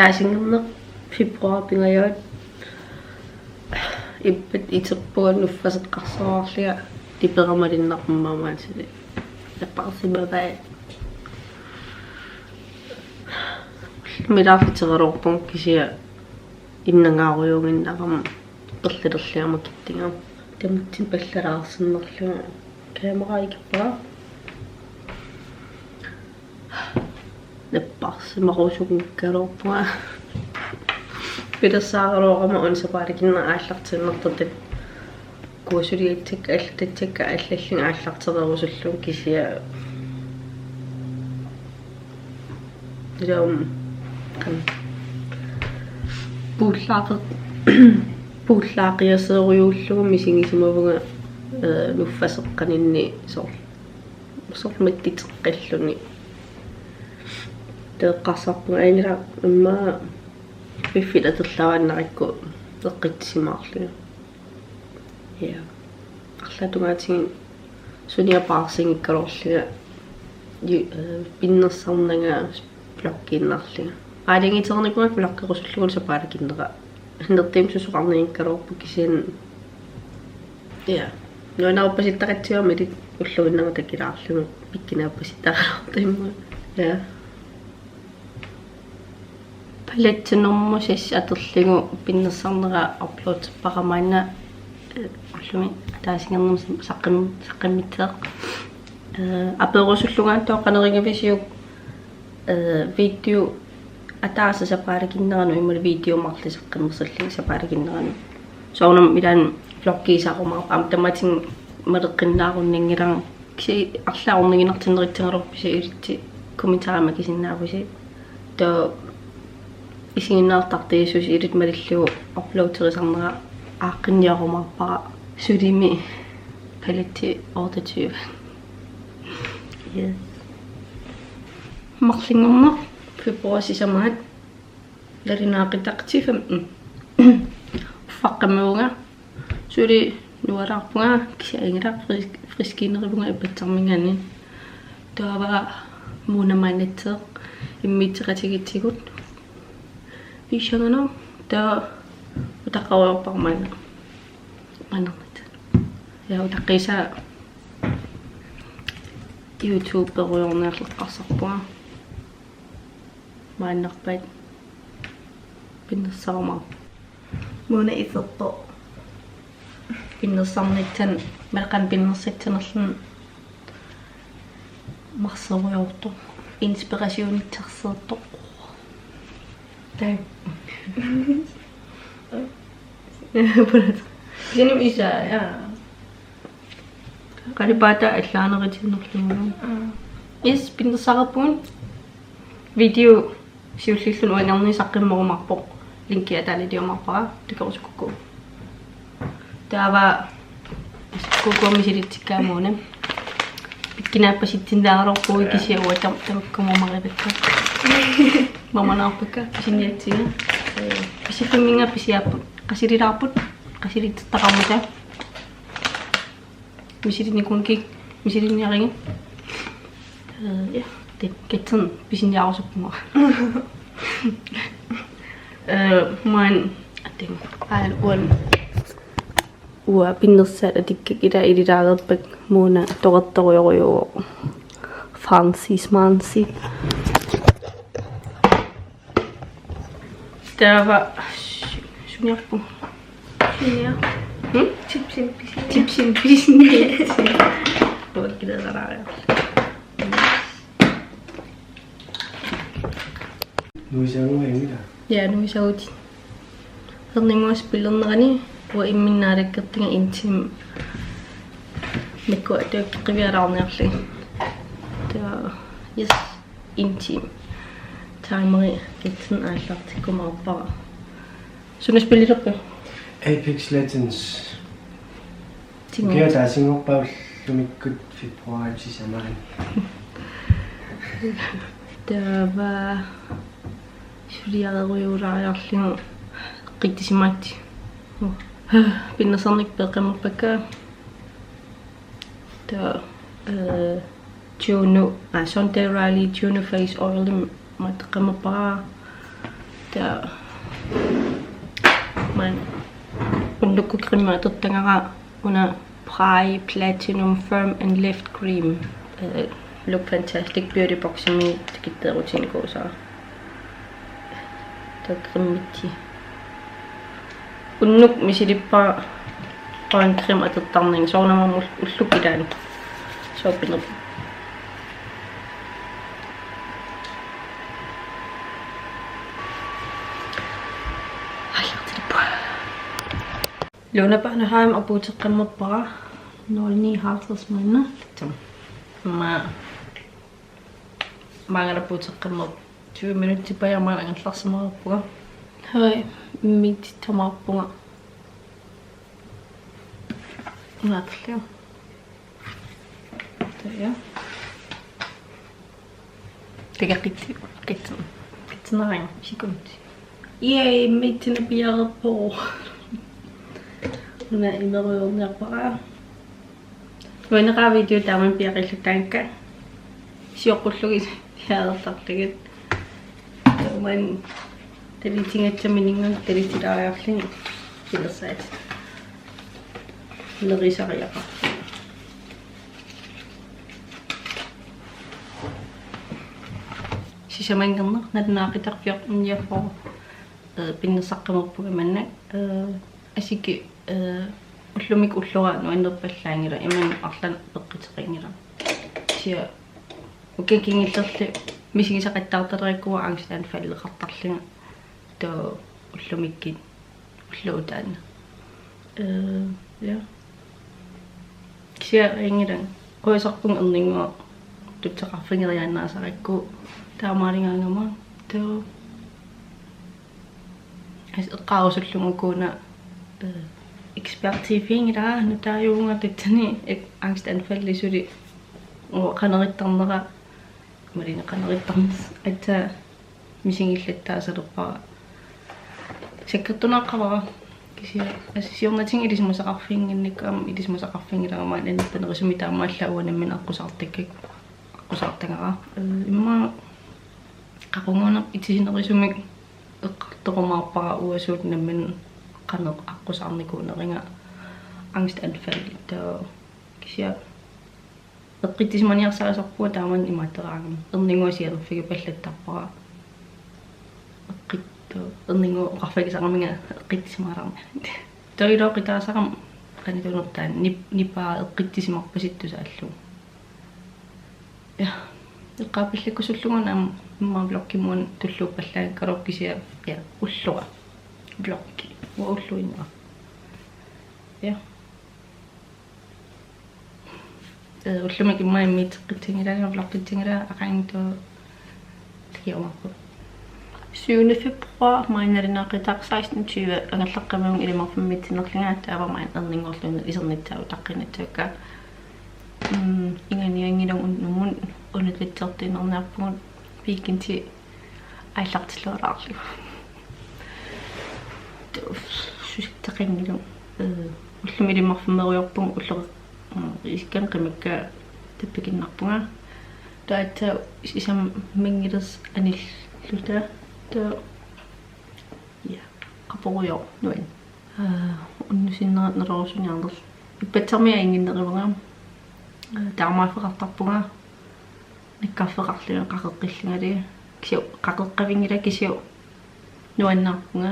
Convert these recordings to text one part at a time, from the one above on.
атаасингернеқ фебруар пингаяат иппат итерпуан уффасеққарсоарлига типерамалиннармаамаасили аппарсимаваа милаарфитералорпун кисия иннангааруйугиннарам перлилерлиама киттингам тамутсин паллалаарсиннерлуга камераикпаа наппарсимарусугуккалорпуга пидасааралоорама унсапааликиннер ааллартиннертут куусулиатсик аллататсакка аллаллин ааллартерерусуллун кисия ям пууллаақиасееруйууллугу мисигисимавуга нуффасеққанинни сорматтитеққаллуни теэққарсарпуга аинила имма пиффилатерлаваннарикку эққитсимаарлуга я арлатунгаатигин суниапаарсингиккалорлуга пиннерсарнага блоккиннарлуга аалингитерникуа блоккерусуллугун сапаалакиннера нертим сусоқарнингкалоорпу кисиан я нуанаарпаситтақатсиорми илит уллугиннага такилаарлугу пиккинааппаситтақалортимма я палатсинэрмусис атерлигу пиннерсарнера апплоудпарамаана аллуми таасингернэм саққиммитсеқ аперусуллугааттоо канеригависиук видео атааса сапаалакиннерану иммал видео марлисеққиммерсалли сапаалакиннерану соорнам милаан блоккисаарумаарпа амтаматин мелеққиннааруннингилар киси арлааруннигинартиннеритсингалорписи илти комментарима кисиннаависи тоо исигиннаартартиисус илит малиллугу апплоутерисарнера ааққинниарумаарпара сулими палетти аудитив yes марлингернер фебруарсисамаат ларинаақитартифам фаққамуунга сули нуалаарпунга кисаингила фрискинеривунга иппатсармингани таава мунаманатсеэ иммитсеқатигитсигут пишангана таа утаққаруйорпармаана манермат я утаққиса YouTube перуйорнеарлеққарсарпуга мааннарпат пиннерсарма муна иферто пиннерсарниттан малқан пиннерсатсанерлун марсеруйорто инспирасионитсерсеэрто тай Sino isa, ya. Kalibata аллаанеритиннерлугу. Is пиннерсараппун видео сиуллиллун уанерни саққиммерумарпо линки аталидиумарпара такорусукку. Таава кукуамисилитсиккаамуунам пиккинааппаситсиннааралорпуи кисиауатам таккумумарипакка. Маманаарпакка писиниатсига. Писифимминга писиааппу qasililaarput qasilittaqarmuta misilinikунки мисилинниариги я тэккэтэн писинниарусуппуга майн атин аал уа пиннерсаат атиккакила илилаагерпак муна тоқарторуйоруйуо Francis Mansi тава шуниарпу шуниа tipsin вот кидаараа нуисаагуимида я нуисаути хернингуас пилернерани уа имминнаалаккертинга интим мекко атеққивиалаарниарли таа yes интим таймери гитсэн ааллартиккумаарпара сунас пилилерпа Apex Legends Tiga taasingorpaul lumikkut februarisisamaani tava suliareruulaariarlingu qittisimaatti pinnersernik peqammerpakka ta Juno Sunday Rally Juno Face Oil matqammerpara Der man unnukukrimma tuttangara una Pride Platinum Firm and Lift Cream. Look fantastic beauty box me tikittaa rutin koosaa. Der krimmiti. Unnuk misilippa on krim atattarning soornama ullukidan. Soopinut. Lunapana haim apuuteqqammerpara 09:50 minna tam maangala puuteqqammer 20 minutti pajamaala angallarsamarappuga hai mit tamarpunga naatliu taya tegaqitti qitnaring sikunti yay mittina piarappo Una imeruyurniarpara. Uinaqa video taaman piaqillutaanka. Sioqqullugit piaalertartagit. Uman talitingatsaminingam talitiraariarlin pilersaat. Lerisariaqa. Sisamangerner natnaaqitaqpiorniaffor pinnersaqqamerpuga manna asiki ullumik ullura nuannerpallaangila iman arlan peqqiteqingila sia ukekingillerli misigisaqattaartalerikkua angstaan falleqartarlinga to ullumikkit ulluutaanna ja sia ingilan qoisarpung erningua tutteqarfingeriannaasarikku taamaalingaangama to as eqqaarusullungukuuna ekspertifiingila nutaayuunga tatsani angstanfallisuli qanerittarnera marina qanerittarnes atta misingillataasalerpara sakkertunaqqavara kisia assisiornating ilismusaqarfiinginnikkaam ilismusaqarfiingilagamaan annertanerisumi taamaalla uanammin aqusaartangara imma qaqunguuneq itisinerisumik eqqartorumaarpara uasuut nammin qaneq aqusaarnikuuneringa angstanfalli tao kisia eqqittismaniarsaasarpua taaman imaateraangam erninguasialerfigu pallattarpara eqqittu erningu oqarfagisaqarminga eqqittismaalarna toiloqitaasaqam qanitunertaan nipaa eqqittismarpasittusaallu ja eqqaapillakkusullungunam imma blokkimuun tulluuppallaang kalorkisia ja ullura blokki wa ulluinna ja ullumik imma immiiteqqittingila blokkittingila aqaangto tigiumarpu 7. februar mainnerinaaqitaq 16:20 angallaqqamiung ilimarfammittinerlingaat aavamain erningorluna isernittau taqqinattuukka inganiangilung unnumun unutitsertiinerniarpugut piikinti aillartilluaraarlu susitteqingilung ullumi ilimarfameriorpung ullere iskan qimikka tappikinnarpunga taata isam mingilers anilluta ta ja qaporuyo nuan unnusinneratnerorusuniarners ippatsarmia inginnerivanga taamaaffeqartarpunga nikkaffeqarlinga qaqeqqillingali kisiu qaqeqqavingila kisiu nuannarpunga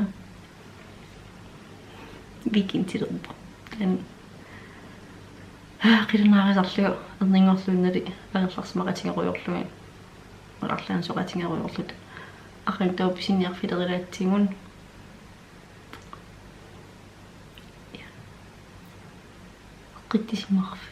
vikintilerpa tan qilnaarisarliu erningorluunnali agerlarsmaqatingeruyorlumi orarlaan soqatingeruyorlut aqantau pisiniarfilerilaatsingun ja qittismarfi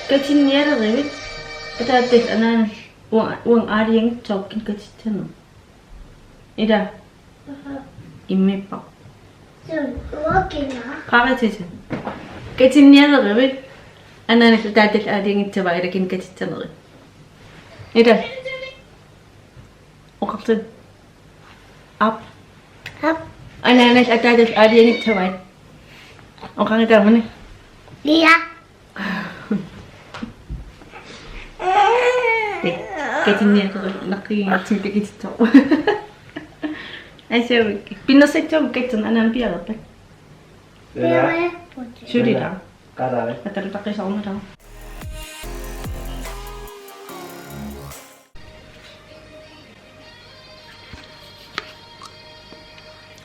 Katinniareriit ataattaq anaan uang aariang tawkin katitano ida immippa qaratita katinniareriit anaan ataattaq aariang tawailakin katittaneri ida oqartat up anaan ataattaq aariang tawai oqaritaamani Lia. Katinniareriit naqiingartimtikititto Aisee, pinnosittuum kitsun anaan pialertak. Syrjitään. Karalle. Ajattelen takia saunataan.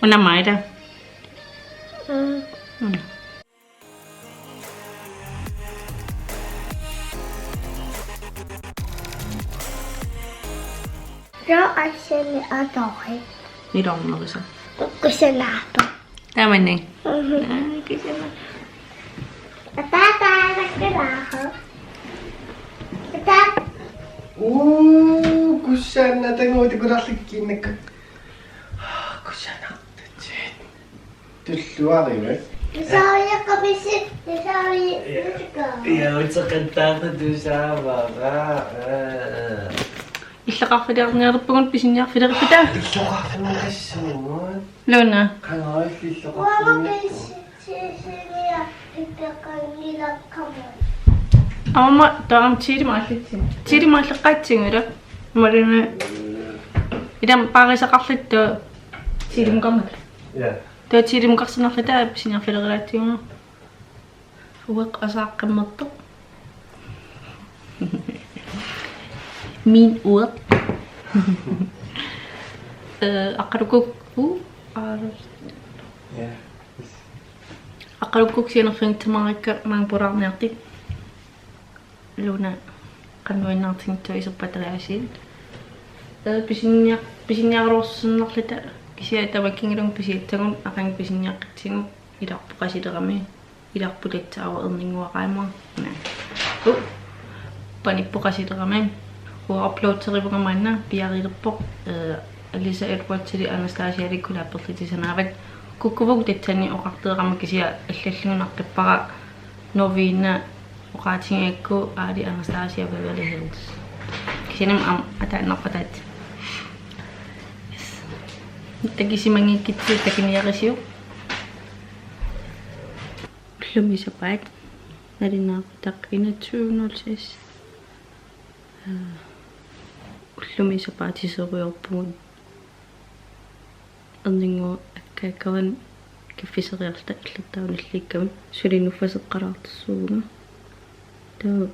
Ona maida. Rau asini adohi. Niin on noissa. Kusenaato. Tämä niin. Kusenaato. Tata nakkeraaho. Tata. Kusanna tangoiti kurallikkiinnekka. Kusanna. Tulluariwe. Saoja kapisi. Saoja. Ja, utsoqattaarta tuusaavara. Иллақарфилиарниарпугун писинниарфилериппита. Иллоqarfimaqassuumuat. Луна. Qangaallillоqarfimaqassu. Sisilia итаканнилаккама. Amma taam tiirimaallitsin. Tiirimaallеққаатсигула. Малуна. Идам паарисақарлитта тииримуқарнак. Ja. Таа тииримуқарсинарлата писинниарфилерилаатсигуна. Уеқ асааққиммерто. Min uret. Aqarukuk Ja. aqarukuk sianerfingtamarikka maangpuraarniartik. Luna qannuinnaartingtu isuppateriasiit. Pisinniaruorsunnarlita kisia tamakkingelung pisiattagun aqang pisinniaqqitsingu ilarpuqasilerami ilarpulatsaawa erninguaqaama. Panippuqasilerami upload-terivugamanna piarilerpoq Alisa Edwardsili Anastasia Likulapperlitisanaavak kukkuvuk tatsani oqarteeqama kisia аллаллугунаққиппара Novina oqaatigiakku aali Anastasia Beverly Hills kisinam ataannarpatat takisimangikitsi takiniarisiu lumisapaat narinaaqtaq 2106 Ullumisapaatiseruyorpugun erningu akkaakavan kiffiseriarta illertaunalliikkami sulinuffaseqqalaartissuuguga taa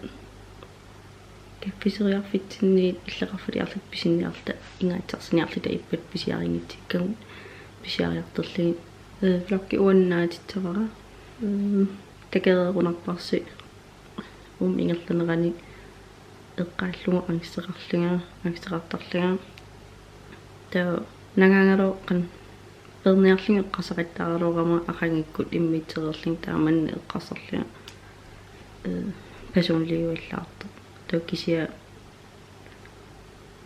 kiffiseriarfitsinni illeqarfaliarlut pisinniarta ingaatsarsiniarluta ippat pisiaringitsikkagun pisiariarterligi flokki uannaatittavara takereerunarparsi ingerlanerani eqqaallugu angistaqartarlinga taa nangaangaluoqqan perniarlinga eqqasaqattaaruorama aqangikkut immitsererling taamanni eqqasarlinga personliuallaarta taa kisia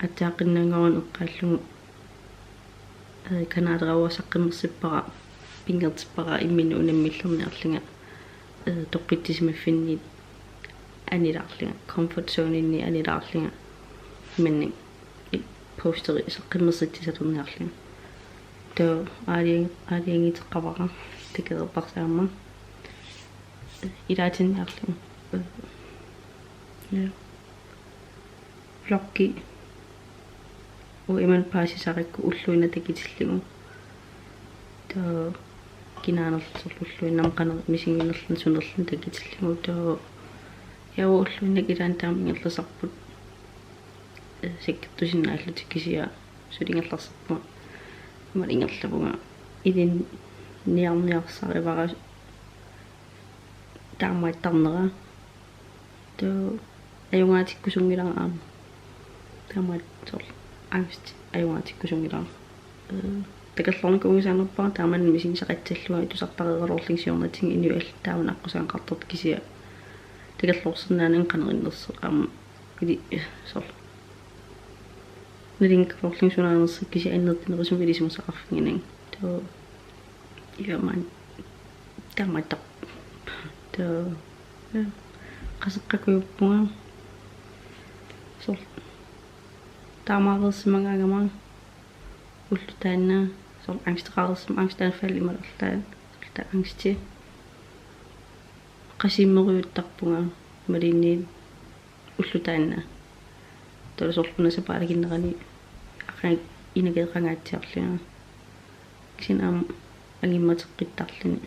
ataaqinnaangaruan eqqaallugu kanaaderawasaqqimersippara pingertippara imminu unammillerniarlinga toqqittisимаффинни анилаарлинга comfort zone inni анилаарлинга иманни постери сеққиммерситсисатурниарлинга тоо аалиангитеққавара такерпарсаама илаатинниарлинга влокки уиман паасисарикку уллуина такитиллигу тоо кинаанерлсорлуллуиннам канер мисингинерлун сунерлун такитиллигу тоо яууллуиннак илаан таамингерласарпут секкертусиннааллутик кисиа сулингерларсарпу малингерлавунга идин ниарниарсаривара таамааттарнера тоо аюнгаатиккусунгилараама таамаат сорл angst аюнгаатиккусунгилара такаллорник угисаанерпаа тааман мисинсақатсаллуа итусартареерлорлингсиорнатин инуал тааман аққусаан қартарт кисиа такаллорсернаанан канериннерсо аама иди сорл нэринккорлингсунаанерсик киси аннертинерисумилисимусақарфингинан тоо иаман таамааттар тоо qasеққакуйуппунга сорл таамаарерсимагаагама уллутаанна сорл ангстеқарерсим ангстааффал ималерлаа та ангсти qasиммериуттарпунга малинниит уллутаанна толсорпунаса паалагиннерани аққан инагеқангаатсиарлига кисинаам ангимматеққиттарлини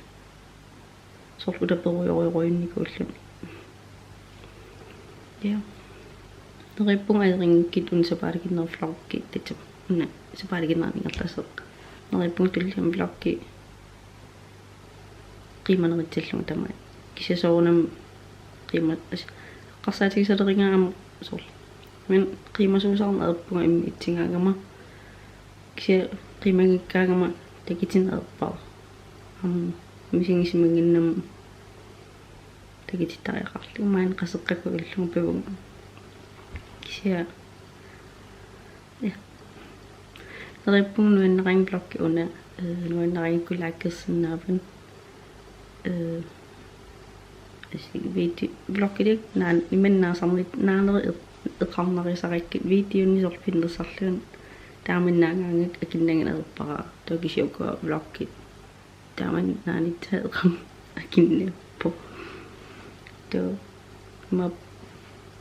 сорл утаперуйоруйоруинникууллуни я нериппунга аерингкит унсапаалагиннер флорки татсап уна сапаалагиннернингерласеқ нериппунг туллиам флорки qimmaneritsallunga tama кисасоорнам qimmat қарсаатигисалерингаама сорл мен qimmasуусаарна ерпунга имми итсингаагама кися qimagikkaagama такитинерпаа мисингисимагиннам такититтариақарлу маан qasеққаку иллугу павунга кися я нериппунг нуаннерин блокки уна нуаннерин кулааккерсинааван видео блоккилик наан иманнаасарнит наанери эқарнерисариккит видеони сорл пиннерсарлуун тааминнаагаангак акиннагинерпара токисиукуа блоккит тааман наанитсаа эқам акиннерпо то ма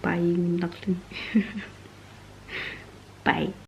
бай нарлун бай